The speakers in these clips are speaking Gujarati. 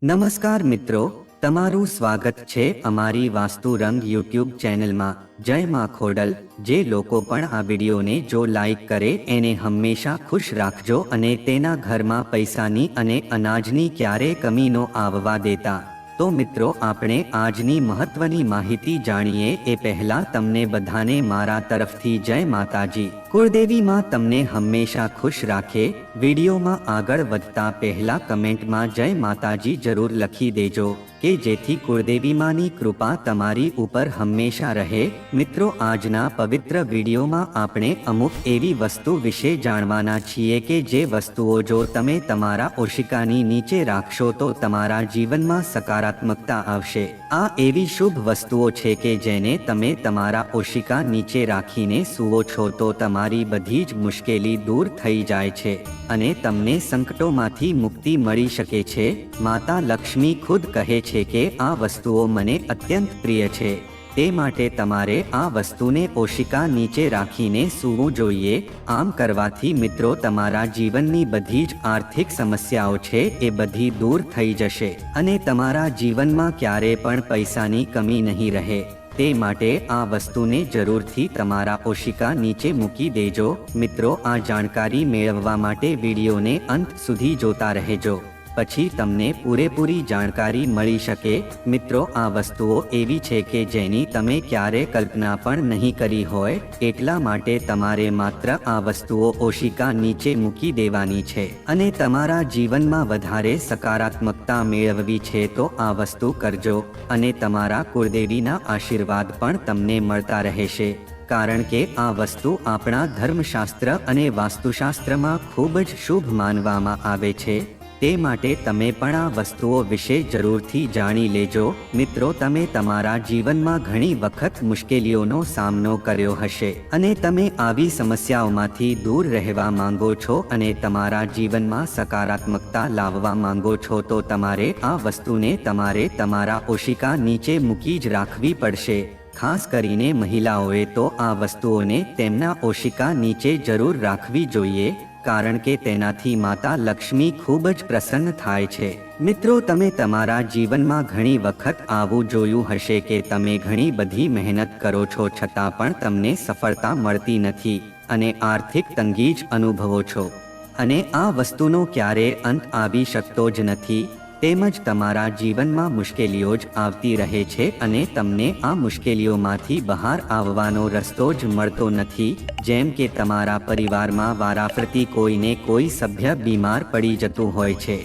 નમસ્કાર મિત્રો, તમારું સ્વાગત છે અમારી વાસ્તુ રંગ યુટ્યુબ ચેનલમાં। જય માં ખોડલ। જે લોકો પણ આ વિડીયોને જો લાઈક કરે એને હંમેશા ખુશ રાખજો અને તેના ઘરમાં પૈસાની અને અનાજની ક્યારે કમી ન આવવા દેતા। તો મિત્રો આપણે આજની મહત્વની માહિતી જાણીએ એ પહેલા તમને બધાને મારા તરફથી જય માતાજી। કુળદેવી માં તમને હંમેશા ખુશ રાખે। વિડીયોમાં આગળ વધતા પહેલા કમેન્ટમાં જય માતાજી જરૂર લખી દેજો કે જેથી કુળદેવી માની કૃપા તમારી ઉપર હંમેશા રહે। મિત્રો આજના પવિત્ર વિડીયોમાં આપણે અમુક એવી વસ્તુ વિશે જાણવાના છીએ કે જે વસ્તુઓ જો તમે તમારા ઓશિકાની નીચે રાખશો તો તમારા જીવનમાં સકારાત્મકતા આવશે। આ એવી શુભ વસ્તુઓ છે કે જેને તમે તમારા ઓશિકા નીચે રાખીને સૂવો છો તો તમારી બધી જ મુશ્કેલી દૂર થઈ જાય છે અને તમને સંકટોમાંથી મુક્તિ મળી શકે છે। માતા લક્ષ્મી ખુદ કહે છે કે આ વસ્તુઓ મને અત્યંત પ્રિય છે, તે માટે તમારે આ વસ્તુને ઓશિકા નીચે રાખીને સૂવું જોઈએ। આમ કરવાથી મિત્રો તમારા જીવનની બધી જ આર્થિક સમસ્યાઓ છે એ બધી દૂર થઈ જશે અને તમારા જીવનમાં ક્યારે પણ પૈસાની કમી નહીં રહે। તે માટે આ વસ્તુને જરૂરથી તમારા ઓશિકા નીચે મૂકી દેજો। મિત્રો આ જાણકારી મેળવવા માટે વિડીયોને અંત સુધી જોતા રહેજો, પછી તમને પૂરેપૂરી જાણકારી મળી શકે। મિત્રો આ વસ્તુઓ એવી છે કે જેની તમે ક્યારે કલ્પના પણ નહીં કરી હોય, એટલા માટે તમારે માત્ર આ વસ્તુઓ ઓશિકા નીચે મૂકી દેવાની છે અને તમારા જીવનમાં વધારે સકારાત્મકતા મેળવવી છે તો આ વસ્તુ કરજો અને તમારા કુળદેવીના આશીર્વાદ પણ તમને મળતા રહેશે। કારણ કે આ વસ્તુ આપણા ધર્મશાસ્ત્ર અને વાસ્તુશાસ્ત્રમાં ખૂબ જ શુભ માનવામાં આવે છે, તે માટે તમે પણ આ વસ્તુઓ વિશે જરૂરથી જાણી લેજો। મિત્રો તમે તમારા જીવનમાં ઘણી વખત મુશ્કેલીઓનો સામનો કર્યો હશે અને તમે આવી સમસ્યાઓમાંથી દૂર રહેવા માંગો છો અને તમારા જીવનમાં સકારાત્મકતા લાવવા માંગો છો તો તમારે આ વસ્તુને તમારે તમારા ઓશિકા નીચે મૂકી જ રાખવી પડશે। ખાસ કરીને મહિલાઓએ તો આ વસ્તુઓને તેમના ઓશિકા નીચે જરૂર રાખવી જોઈએ, કારણ કે તેનાથી માતા લક્ષ્મી ખૂબ જ પ્રસન્ન થાય છે। મિત્રો તમે તમારા જીવનમાં ઘણી વખત આવું જોયું હશે કે તમે ઘણી બધી મહેનત કરો છો છતાં પણ તમને સફળતા મળતી નથી અને આર્થિક તંગી જ અનુભવો છો અને આ વસ્તુનો ક્યારેય અંત આવી શકતો જ નથી, તેમજ તમારા જીવનમાં મુશ્કેલીઓ જ આવતી રહે છે અને તમને આ મુશ્કેલીઓમાંથી બહાર આવવાનો રસ્તો જ મળતો નથી। જેમ કે તમારા પરિવારમાં વારાફરતી કોઈને કોઈ સભ્ય બીમાર પડી જતું હોય છે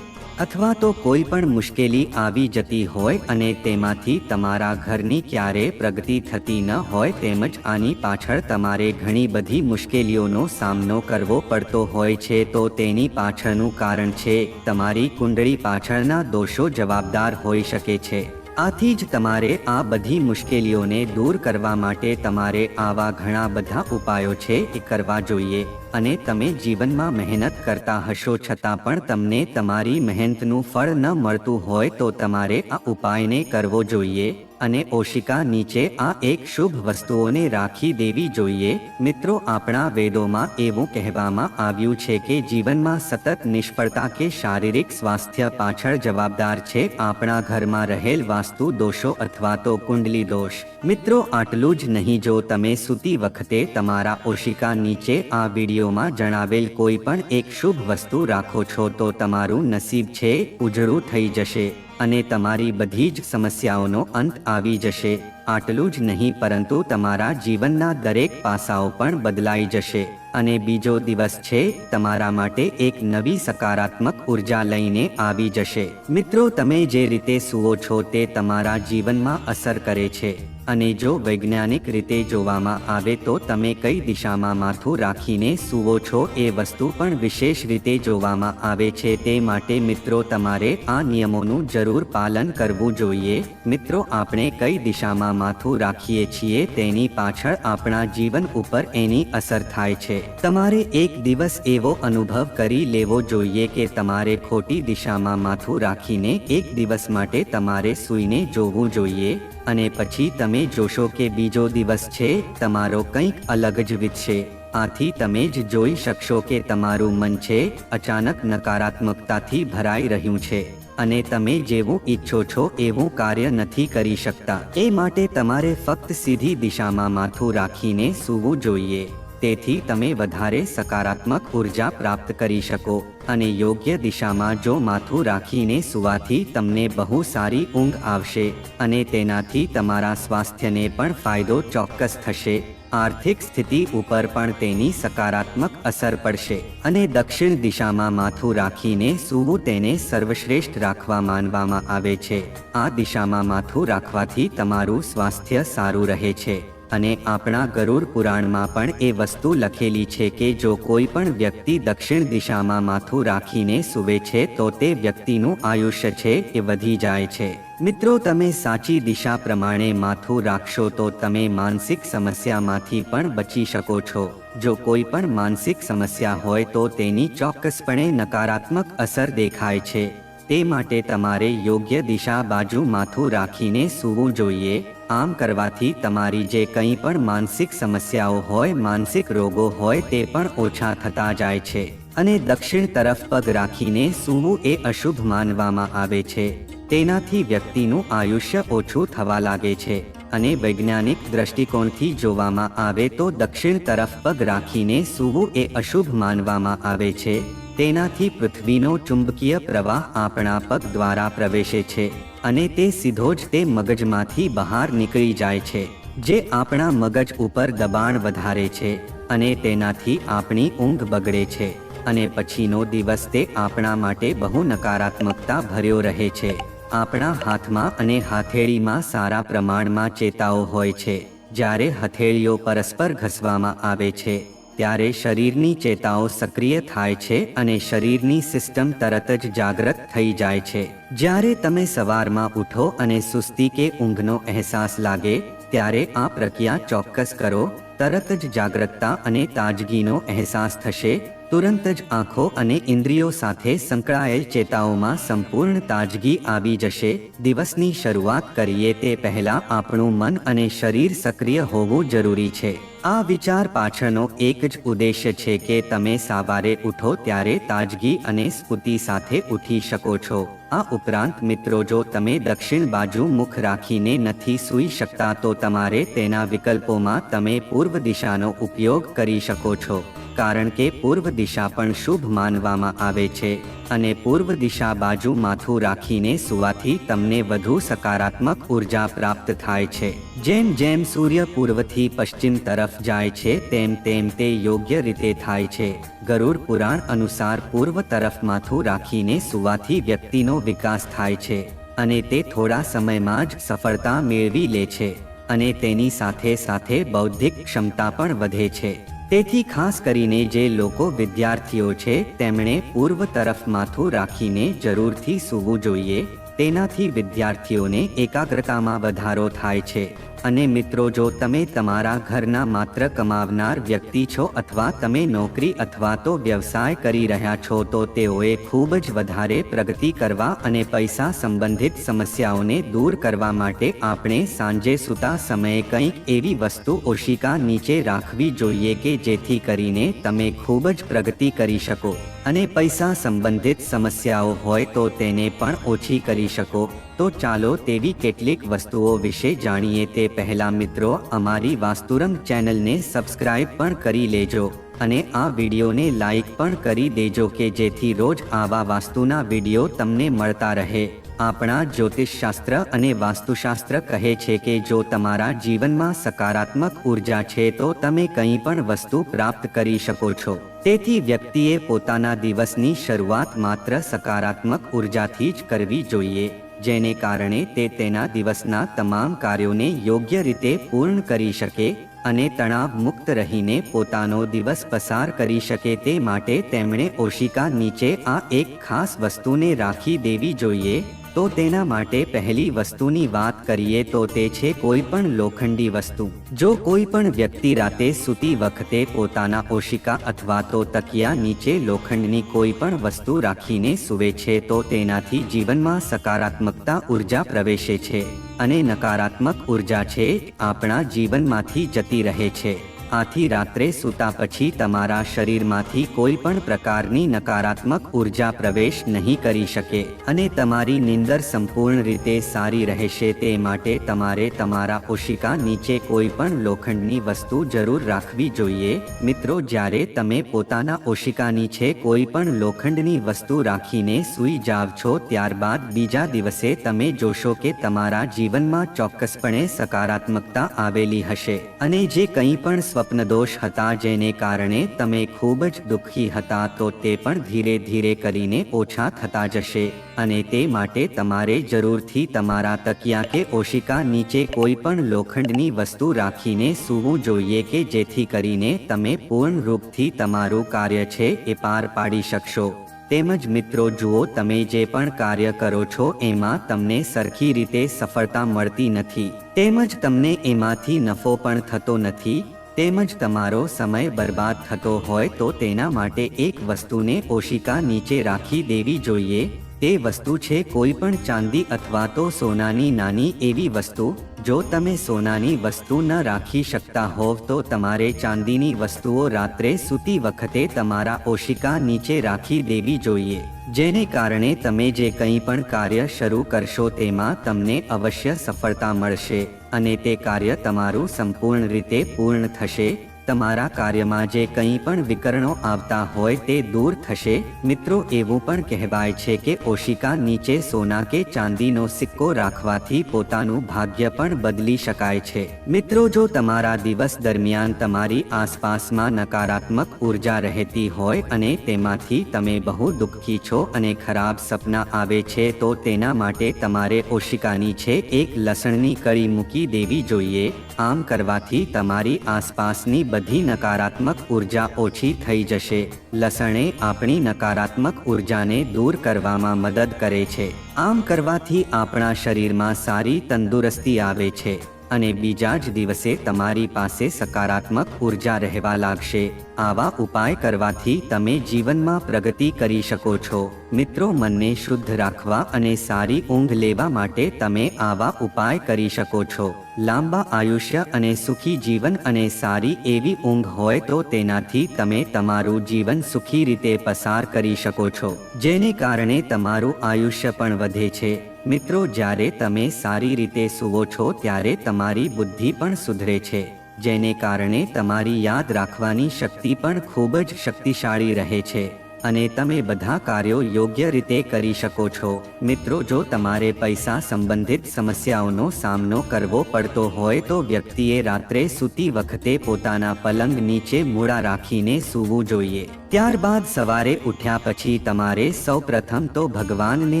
અથવા તો કોઈ પણ મુશ્કેલી આવી જતી હોય અને તેમાંથી તમારા ઘરની ક્યારેય પ્રગતિ થતી ન હોય, તેમજ આની પાછળ તમારે ઘણી બધી મુશ્કેલીઓનો સામનો કરવો પડતો હોય છે તો તેની પાછળનું કારણ છે તમારી કુંડળી પાછળના દોષો જવાબદાર હોઈ શકે છે। આથી જ તમારે આ બધી મુશ્કેલીઓને દૂર કરવા માટે તમારે આવા ઘણા બધા ઉપાયો છે એ કરવા જોઈએ અને તમે જીવનમાં મહેનત કરતા હશો છતાં પણ તમને તમારી મહેનતનું ફળ ન મળતું હોય તો તમારે આ ઉપાયને કરવો જોઈએ અને ઓશિકા નીચે આ એક શુભ વસ્તુઓને રાખી દેવી જોઈએ। મિત્રો આપણા વેદોમાં એવું કહેવામાં આવ્યું છે કે જીવનમાં સતત નિષ્ફળતા કે શારીરિક સ્વાસ્થ્ય પાછળ જવાબદાર છે આપણા ઘરમાં રહેલ વાસ્તુ દોષો અથવા તો કુંડલી દોષ। મિત્રો આટલું જ નહીં, જો તમે સૂતી વખતે તમારા ઓશિકા નીચે આ વિડીયોમાં જણાવેલ કોઈ પણ એક શુભ વસ્તુ રાખો છો તો તમારું નસીબ છે ઉજળું થઈ જશે અને તમારી બધી જ સમસ્યાઓનો અંત આવી જશે। આટલું જ નહીં પરંતુ તમારા જીવનના દરેક પાસાઓ પણ બદલાઈ જશે અને બીજો દિવસ છે તમારા માટે એક નવી સકારાત્મક ઉર્જા લઈને આવી જશે। મિત્રો તમે જે રીતે સૂવો છો તે તમારા જીવનમાં અસર કરે છે અને જો વૈજ્ઞાનિક રીતે જોવામાં આવે તો તમે કઈ દિશામાં માથું રાખીને સૂવો છો એ વસ્તુ પણ વિશેષ રીતે જોવામાં આવે છે, તે માટે મિત્રો તમારે આ નિયમોનું જરૂર પાલન કરવું જોઈએ। મિત્રો આપણે કઈ દિશામાં માથું રાખીએ છીએ તેની પાછળ આપણા જીવન ઉપર એની અસર થાય છે। તમારે એક દિવસ એવો અનુભવ કરી લેવો જોઈએ કે તમારે ખોટી દિશામાં માથું રાખીને એક દિવસ માટે તમારે સૂઈને જોવું જોઈએ અને પછી તમે જોશો કે બીજો દિવસ છે તમારો કંઈક અલગ જ વીતશે। આથી તમે જ જોઈ શકશો કે તમારું મન છે અચાનક નકારાત્મકતાથી ભરાઈ રહ્યું છે અને તમે જેવું ઈચ્છો છો એવું કાર્ય નથી કરી શકતા. એ માટે તમારે ફક્ત સીધી દિશામાં માથું રાખીને સૂવું જોઈએ. તેથી તમે વધારે સકારાત્મક ઉર્જા પ્રાપ્ત કરી શકો. અને યોગ્ય દિશામાં જો માથું રાખીને સૂવાથી તમને બહુ સારી ઊંઘ આવશે અને તેનાથી તમારા સ્વાસ્થ્યને પણ ફાયદો ચોક્કસ થશે. આર્થિક સ્થિતિ ઉપર પણ તેની સકારાત્મક અસર પડશે. અને દક્ષિણ દિશામાં માથું રાખીને સૂવું તેને સર્વશ્રેષ્ઠ રાખવા માનવામાં આવે છે. આ દિશામાં માથું રાખવાથી તમારું સ્વાસ્થ્ય સારું રહે છે. અને આપણા ગરુડ પુરાણમાં પણ એ વસ્તુ લખેલી છે કે જો કોઈ પણ વ્યક્તિ દક્ષિણ દિશામાં માથું રાખીને સૂવે છે તો તે વ્યક્તિનું આયુષ્ય છે એ વધી જાય છે. મિત્રો, તમે સાચી દિશા પ્રમાણે માથું રાખશો તો તમે માનસિક સમસ્યામાંથી પણ બચી શકો છો. જો કોઈ પણ માનસિક સમસ્યા હોય તો તેની ચોક્કસપણે નકારાત્મક અસર દેખાય છે. તે માટે તમારે યોગ્ય દિશા બાજુ માથું રાખીને સૂવું જોઈએ. આમ કરવાથી તમારી જે કંઈ પણ માનસિક સમસ્યાઓ હોય, માનસિક રોગો હોય તે પણ ઓછા થતા જાય છે. અને દક્ષિણ તરફ પગ રાખીને સૂવું એ અશુભ માનવામાં આવે છે. તેનાથી વ્યક્તિનું આયુષ્ય ઓછું થવા લાગે છે. અને વૈજ્ઞાનિક દ્રષ્ટિકોણથી જોવામાં આવે તો દક્ષિણ તરફ પગ રાખીને સૂવું એ અશુભ માનવામાં આવે છે. તેનાથી પૃથ્વીનો ચુંબકીય પ્રવાહ આપણા પગ દ્વારા પ્રવેશે છે અને તે સીધો જ તે મગજમાંથી બહાર નીકળી જાય છે, જે આપણા મગજ ઉપર દબાણ વધારે છે અને તેનાથી આપણી ઊંઘ બગડે છે. અને પછીનો દિવસ તે આપણા માટે બહુ નકારાત્મકતા ભર્યો રહે છે. આપણા હાથમાં અને હથેળીમાં સારા પ્રમાણમાં ચેતાઓ હોય છે. જ્યારે હથેળીઓ પરસ્પર ઘસવામાં આવે છે ત્યારે શરીરની ચેતાઓ સક્રિય થાય છે અને શરીરની સિસ્ટમ તરત જ જાગૃત થઈ જાય છે. જ્યારે તમે સવારમાં ઉઠો અને સુસ્તી કે ઊંઘનો અહેસાસ લાગે ત્યારે આ પ્રક્રિયા ચોક્કસ કરો. તરત જ જાગૃતતા અને તાજગીનો અહેસાસ થશે. તુરંત જ આંખો અને ઇન્દ્રિયો સાથે સંકળાયેલ ચેતાઓમાં સંપૂર્ણ તાજગી આવી જશે. દિવસની શરૂઆત કરીએ તે પહેલા આપણું મન અને શરીર સક્રિય હોવું જરૂરી છે. આ વિચાર પાછળનો એક જ ઉદ્દેશ્ય છે કે તમે સવારે ઉઠો ત્યારે તાજગી અને સ્ફૂર્તિ સાથે ઉઠી શકો છો. આ ઉપરાંત મિત્રો, જો તમે દક્ષિણ બાજુ મુખ રાખીને નથી સૂઈ શકતા તો તમારે તેના વિકલ્પોમાં તમે પૂર્વ દિશાનો ઉપયોગ કરી શકો છો. કારણ કે પૂર્વ દિશા પણ શુભ માનવામાં આવે છે અને પૂર્વ દિશા બાજુ માથું રાખીને સૂવાથી તમને વધુ સકારાત્મક ઉર્જા પ્રાપ્ત થાય છે. જેમ જેમ સૂર્ય પૂર્વથી પશ્ચિમ તરફ જાય છે તેમ તેમ તે યોગ્ય રીતે થાય છે. ગરુડ પુરાણ અનુસાર પૂર્વ તરફ માથું રાખીને સૂવાથી વ્યક્તિનો વિકાસ થાય છે અને તે થોડા સમયમાં જ સફળતા મેળવી લે છે અને તેની સાથે સાથે બૌદ્ધિક ક્ષમતા પણ વધે છે. તેથી ખાસ કરીને જે લોકો વિદ્યાર્થીઓ છે તેમણે પૂર્વ તરફ માથું રાખીને જરૂરથી સૂવું જોઈએ. તેનાથી વિદ્યાર્થીઓને એકાગ્રતામાં વધારો થાય છે. અને મિત્રો, જો તમે તમારા ઘરના માત્ર કમાવનાર વ્યક્તિ છો અથવા તમે નોકરી અથવા તો વ્યવસાય કરી રહ્યા છો તો તેઓએ ખૂબ જ વધારે પ્રગતિ કરવા અને પૈસા સંબંધિત સમસ્યાઓને દૂર કરવા માટે આપણે સાંજે સૂતા સમયે કંઈક એવી વસ્તુ ઓશિકા નીચે રાખવી જોઈએ કે જેથી કરીને તમે ખૂબ જ પ્રગતિ કરી શકો અને પૈસા સંબંધિત સમસ્યાઓ હોય તો તેને પણ ઓછી કરી શકો. તો ચાલો તેવી કેટલીક વસ્તુઓ વિશે જાણીએ. તે પહેલા મિત્રો, અમારી વાસ્તુરંગ ચેનલને સબસ્ક્રાઇબ પણ કરી લેજો અને આ વિડીયોને લાઈક પણ કરી દેજો કે જેથી રોજ આવા વાસ્તુના વિડીયો તમને મળતા રહે. આપણા જ્યોતિષશાસ્ત્ર અને વાસ્તુશાસ્ત્ર કહે છે કે જો તમારા જીવનમાં સકારાત્મક ઉર્જા છે તો તમે કંઈ પણ વસ્તુ પ્રાપ્ત કરી શકો છો. તેથી વ્યક્તિએ પોતાના દિવસની શરૂઆત માત્ર સકારાત્મક ઉર્જાથી જ કરવી જોઈએ, જેને કારણે તે તેના દિવસના તમામ કાર્યોને યોગ્ય રીતે પૂર્ણ કરી શકે અને તણાવ મુક્ત રહીને પોતાનો દિવસ પસાર કરી શકે. તે માટે તેમણે ઓશિકા નીચે આ એક ખાસ વસ્તુને રાખી દેવી જોઈએ. તો તેના માટે પહેલી વસ્તુની વાત કરીએ તો તે છે કોઈ પણ લોખંડી વસ્તુ. જો કોઈ પણ વ્યક્તિ રાતે સૂતી વખતે પોતાના ઓશિકા અથવા તો તકિયા નીચે લોખંડની કોઈ પણ વસ્તુ રાખીને સૂવે છે તો તેનાથી જીવનમાં સકારાત્મકતા ઉર્જા પ્રવેશે છે અને નકારાત્મક ઉર્જા છે આપણા જીવનમાંથી જતી રહે છે. આથી રાત્રે સૂતા પછી તમારા શરીરમાંથી કોઈ પણ પ્રકારની નકારાત્મક ઉર્જા પ્રવેશ નહીં કરી શકે અને તમારી નીંદર સંપૂર્ણ રીતે સારી રહેશે। તે માટે તમારે તમારા ઓશિકા નીચે કોઈ પણ લોખંડની વસ્તુ જરૂર રાખવી જોઈએ। મિત્રો, જ્યારે તમે પોતાના ઓશિકા નીચે કોઈ પણ લોખંડની વસ્તુ રાખીને સૂઈ જાવ છો, ત્યારબાદ બીજા દિવસે તમે જોશો કે તમારા જીવનમાં ચોક્કસપણે સકારાત્મકતા આવેલી હશે અને જે કંઈ પણ સ્વપ્નદોષ હતા જેને કારણે તમે ખૂબ જ દુઃખી હતા, તો તે પણ ધીરે ધીરે કરીને ઓછા થતા જશે। અને તે માટે તમારે જરૂરથી તમારા તકિયા કે ઓશિકા નીચે કોઈ પણ લોખંડની વસ્તુ રાખીને સૂવું જોઈએ કે જેથી કરીને તમે પૂર્ણ રૂપથી તમારું કાર્ય છે એ પાર પાડી શકશો। તેમજ મિત્રો જુઓ, તમે જે પણ કાર્ય કરો છો એમાં તમને સરખી રીતે સફળતા મળતી નથી, તેમજ તમને એમાંથી નફો પણ થતો નથી, તેમજ તમારો સમય બરબાદ થતો હોય તો તેના માટે એક વસ્તુને ઓશિકા નીચે રાખી દેવી જોઈએ। તે વસ્તુ છે કોઈ પણ ચાંદી અથવા તો સોનાની નાની એવી વસ્તુ। જો તમે સોનાની વસ્તુ ન રાખી શકતા હોવ તો તમારે ચાંદીની વસ્તુઓ રાત્રે સૂતી વખતે તમારા ઓશિકા નીચે રાખી દેવી જોઈએ, જેને કારણે તમે જે કંઈ પણ કાર્ય શરૂ કરશો તેમાં તમને અવશ્ય સફળતા મળશે અને તે કાર્ય તમારું સંપૂર્ણ રીતે પૂર્ણ થશે। તમારા કાર્યમાં જે કંઈ પણ વિકર્ણો આવતા હોય તે દૂર થશે। મિત્રો, એવું પણ કહેવાય છે કે ઓશિકા નીચે સોના કે ચાંદીનો સિક્કો રાખવાથી પોતાનું ભાગ્ય પણ બદલી શકાય છે। મિત્રો, જો તમારા દિવસ દરમિયાન તમારી આસપાસમાં નકારાત્મક ઉર્જા રહેતી હોય અને તેમાંથી તમે બહુ દુઃખી છો અને ખરાબ સપના આવે છે, તો તેના માટે તમારે ઓશિકાની છે એક લસણની કળી મૂકી દેવી જોઈએ। આમ કરવાથી તમારી આસપાસની બધી નકારાત્મક ઉર્જા ઓછી થઈ જશે। લસણ એ આપણી નકારાત્મક ઉર્જાને દૂર કરવામાં મદદ કરે છે। આમ કરવાથી આપણા શરીરમાં સારી તંદુરસ્તી આવે છે અને બીજા જ દિવસે તમારી પાસે સકારાત્મક ઉર્જા રહેવા લાગશે। આવા ઉપાય કરવાથી તમે જીવનમાં પ્રગતિ કરી શકો છો। મિત્રો, મનને શુદ્ધ રાખવા અને સારી ઊંઘ લેવા માટે તમે આવા ઉપાય કરી શકો છો। લાંબા આયુષ્ય અને સુખી જીવન અને સારી એવી ઊંઘ હોય તો તેનાથી તમે તમારું જીવન સુખી રીતે પસાર કરી શકો છો, જેને કારણે તમારું આયુષ્ય પણ વધે છે। મિત્રો, જ્યારે તમે સારી રીતે સૂવો છો ત્યારે તમારી બુદ્ધિ પણ સુધરે છે, જેને કારણે તમારી યાદ રાખવાની શક્તિ પણ ખૂબ જ શક્તિશાળી રહે છે અને તમે બધા કાર્યો યોગ્ય રીતે કરી શકો છો। મિત્રો, જો તમારે પૈસા સંબંધિત સમસ્યાઓનો સામનો કરવો પડતો હોય તો વ્યક્તિએ રાત્રે સૂતી વખતે પોતાના પલંગ નીચે મૂળા રાખીને સૂવું જોઈએ। ત્યારબાદ સવારે ઉઠ્યા પછી તમારે સૌપ્રથમ તો ભગવાનને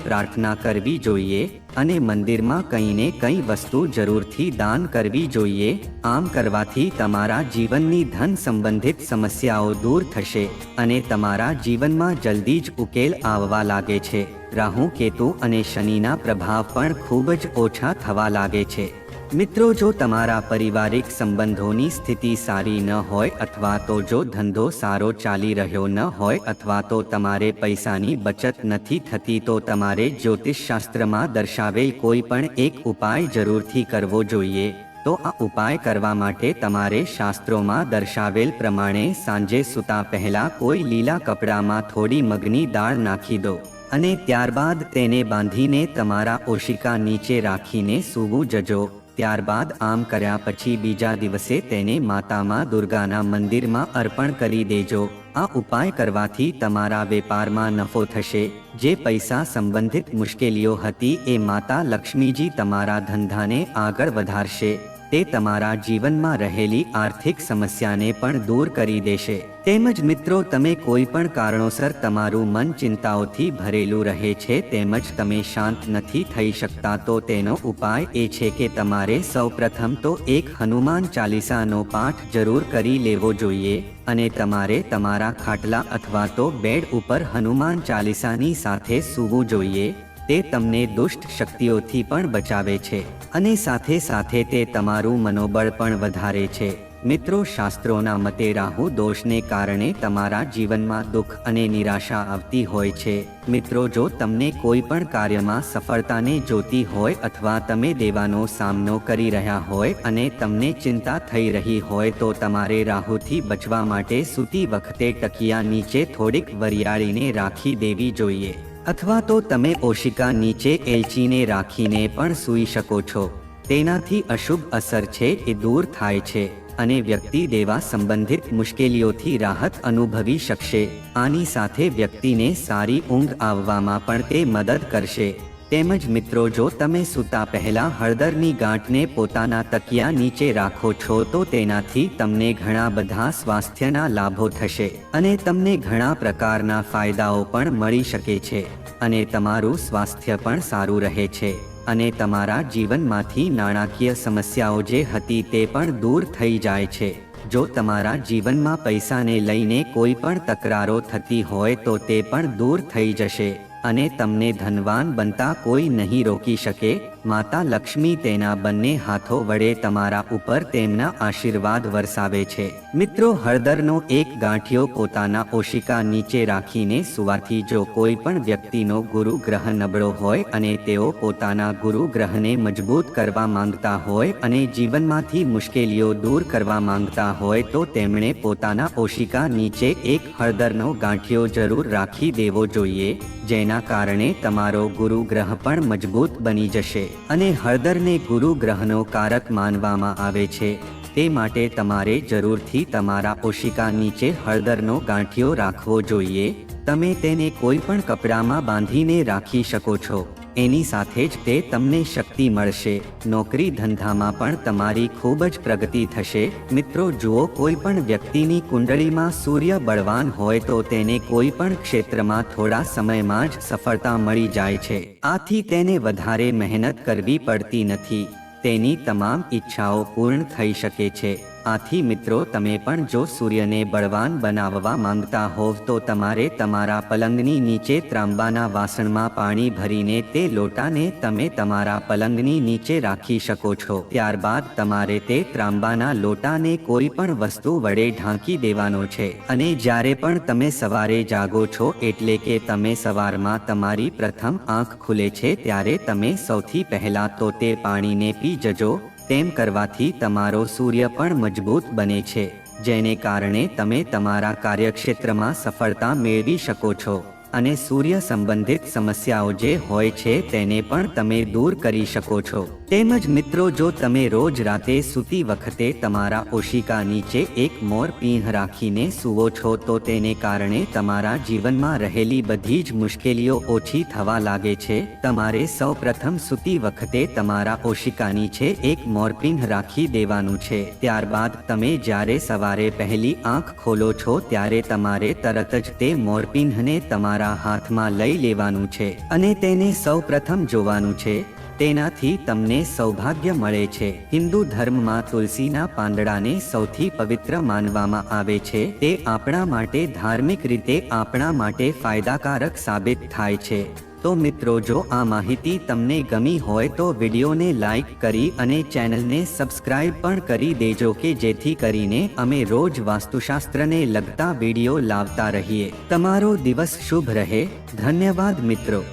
પ્રાર્થના કરવી જોઈએ અને મંદિરમાં કંઈ ને કંઈ વસ્તુ જરૂરથી દાન કરવી જોઈએ। આમ કરવાથી તમારા જીવનની ધન સંબંધિત સમસ્યાઓ દૂર થશે અને તમારા જીવનમાં જલ્દી જ ઉકેલ આવવા લાગે છે। રાહુ, કેતુ અને શનિના પ્રભાવ પણ ખૂબ જ ઓછા થવા લાગે છે। મિત્રો, જો તમારા પારિવારિક સંબંધોની સ્થિતિ સારી ન હોય અથવા તો જો ધંધો સારો ચાલી રહ્યો ન હોય અથવા તો તમારે પૈસાની બચત નથી થતી, તો તમારે જ્યોતિષશાસ્ત્રમાં દર્શાવેલ કોઈ પણ એક ઉપાય જરૂરથી કરવો જોઈએ। તો આ ઉપાય કરવા માટે તમારે શાસ્ત્રોમાં દર્શાવેલ પ્રમાણે સાંજે સૂતા પહેલા કોઈ લીલા કપડામાં થોડી મગની દાળ નાખી દો અને ત્યારબાદ તેને બાંધીને તમારા ઓશિકા નીચે રાખીને સૂવું જજો। ત્યારબાદ આમ કર્યા પછી બીજા દિવસે તેને માતામાં દુર્ગાના મંદિરમાં અર્પણ કરી દેજો। આ ઉપાય કરવાથી તમારા વેપારમાં નફો થશે। જે પૈસા સંબંધિત મુશ્કેલીઓ હતી એ માતા લક્ષ્મીજી તમારા ધંધાને આગળ વધારશે। તે તમારા જીવનમાં રહેલી આર્થિક સમસ્યાને પણ દૂર કરી દેશે। તેમજ મિત્રો, તમે કોઈ પણ કારણોસર તમારું મન ચિંતાઓથી ભરેલું રહે છે તેમજ તમે શાંત નથી થઈ શકતા, તો તેનો ઉપાય એ છે કે તમારે સૌપ્રથમ તો એક હનુમાન ચાલીસાનો પાઠ જરૂર કરી લેવો જોઈએ અને તમારે તમારા ખાટલા અથવા તો બેડ ઉપર હનુમાન ચાલીસાની સાથે સૂવું જોઈએ। તે તમને દુષ્ટ શક્તિઓથી પણ બચાવે છે અને સાથે સાથે તે તમારું મનોબળ પણ વધારે છે। મિત્રો, શાસ્ત્રોના મતે રાહુ દોષને કારણે તમારા જીવનમાં દુઃખ અને નિરાશા આવતી હોય છે. મિત્રો, જો તમને કોઈ પણ કાર્યમાં સફળતાને જોતી હોય અથવા તમે દેવાનો સામનો કરી રહ્યા હોય અને તમને ચિંતા થઈ રહી હોય તો તમારે રાહુથી બચવા માટે સૂતી વખતે ટકિયા નીચે થોડીક વરિયાળીને રાખી દેવી જોઈએ, અથવા તો તમે ઓશિકા નીચે એલચીને રાખીને પણ સૂઈ શકો છો. તેનાથી અશુભ અસર છે એ દૂર થાય છે અને વ્યક્તિ દેવા સંબંધિત મુશ્કેલીઓથી રાહત અનુભવી શકશે. આની સાથે વ્યક્તિને સારી ઊંઘ આવવામાં પણ તે મદદ કરશે. તેમજ મિત્રો, જો તમે સૂતા પહેલા હળદરની ગાંઠને પોતાના તકિયા નીચે રાખો છો તો તેનાથી તમને ઘણા બધા સ્વાસ્થ્યના લાભો થશે અને તમને ઘણા પ્રકારના ફાયદાઓ પણ મળી શકે છે અને તમારું સ્વાસ્થ્ય પણ સારું રહે છે અને તમારા જીવનમાંથી નાણાકીય સમસ્યાઓ જે હતી તે પણ દૂર થઈ જાય છે. જો તમારા જીવનમાં પૈસાને લઈને કોઈ પણ તકરારો થતી હોય તો તે પણ દૂર થઈ જશે અને તમને ધનવાન બનતા કોઈ નહીં રોકી શકે. માતા લક્ષ્મી તેના બંને હાથો વડે તમારા ઉપર તેમના આશીર્વાદ વરસાવે છે. મિત્રો, હળદરનો એક ગાંઠિયો પોતાના ઓશિકા નીચે રાખીને સુવાથી જો કોઈ પણ વ્યક્તિનો ગુરુ ગ્રહ નબળો હોય અને તેઓ પોતાના ગુરુ ગ્રહને મજબૂત કરવા માંગતા હોય અને જીવનમાંથી મુશ્કેલીઓ દૂર કરવા માંગતા હોય તો તેમણે પોતાના ઓશિકા નીચે એક હળદરનો ગાંઠિયો જરૂર રાખી દેવો જોઈએ, જેના કારણે તમારો ગુરુ ગ્રહ પણ મજબૂત બની જશે અને હળદરને ગુરુ ગ્રહનો કારક માનવામાં આવે છે. તે માટે તમારે જરૂરથી તમારા ઓશિકા નીચે હળદરનો ગાંઠિયો રાખવો જોઈએ. તમે તેને કોઈ પણ કપડામાં બાંધીને રાખી શકો છો. એની સાથે જ તે તમને શક્તિ મળશે. નોકરી ધંધામાં પણ તમારી ખૂબ જ પ્રગતિ થશે. મિત્રો, જુઓ, કોઈ પણ વ્યક્તિની કુંડળીમાં સૂર્ય બળવાન હોય તો તેને કોઈ પણ ક્ષેત્રમાં થોડા સમયમાં જ સફળતા મળી જાય છે. આથી તેને વધારે મહેનત કરવી પડતી નથી. તેની તમામ ઈચ્છાઓ પૂર્ણ થઈ શકે છે. આથી મિત્રો, તમે પણ જો સૂર્યને બળવાન બનાવવા માંગતા હોવ તો તમારે તમારા પલંગની નીચે ત્રાંબાના વાસણમાં પાણી ભરીને તે લોટાને તમે તમારા પલંગની નીચે રાખી શકો છો. ત્યારબાદ તમારે તે ત્રાંબાના લોટાને કોઈ પણ વસ્તુ વડે ઢાંકી દેવાનો છે અને જ્યારે પણ તમે સવારે જાગો છો, એટલે કે તમે સવારમાં તમારી પ્રથમ આંખ ખુલે છે ત્યારે તમે સૌથી પહેલા તો તે પાણીને પી જજો. તેમ કરવાથી તમારો સૂર્ય પણ મજબૂત બને છે, જેને કારણે તમે તમારા કાર્યક્ષેત્રમાં સફળતા મેળવી શકો છો અને સૂર્ય સંબંધિત સમસ્યાઓ જે હોય છે તેને પણ તમે દૂર કરી શકો છો. તેમજ મિત્રો, જો તમે રોજ રાતે સૂતી વખતે તમારા ઓશિકા નીચે એક મોર પીંહ રાખીને સૂવો છો તો તેને કારણે તમારા જીવનમાં રહેલી બધી જ મુશ્કેલીઓ ઓછી થવા લાગે છે. તમારે સૌ પ્રથમ સૂતી વખતે તમારા ઓશિકા નીચે એક મોરપીંહ રાખી દેવાનું છે. ત્યારબાદ તમે જ્યારે સવારે પહેલી આંખ ખોલો છો ત્યારે તમારે તરત જ તે મોરપીંહને તમારા હાથમાં લઈ લેવાનું છે અને તેને સૌ પ્રથમ જોવાનું છે. તેનાથી તમને સૌભાગ્ય મળે છે. હિન્દુ ધર્મમાં તુલસીના પાંદડાને સૌથી પવિત્ર માનવામાં આવે છે. તે આપણા માટે ધાર્મિક રીતે આપણા માટે ફાયદાકારક સાબિત થાય છે. તો મિત્રો, જો આ માહિતી તમને ગમી હોય તો વિડીયોને લાઈક કરી અને ચેનલને સબસ્ક્રાઇબ પણ કરી દેજો કે જેથી કરીને અમે રોજ વાસ્તુશાસ્ત્રને લગતા વિડીયો લાવતા રહીએ. તમારો દિવસ શુભ રહે. ધન્યવાદ મિત્રો.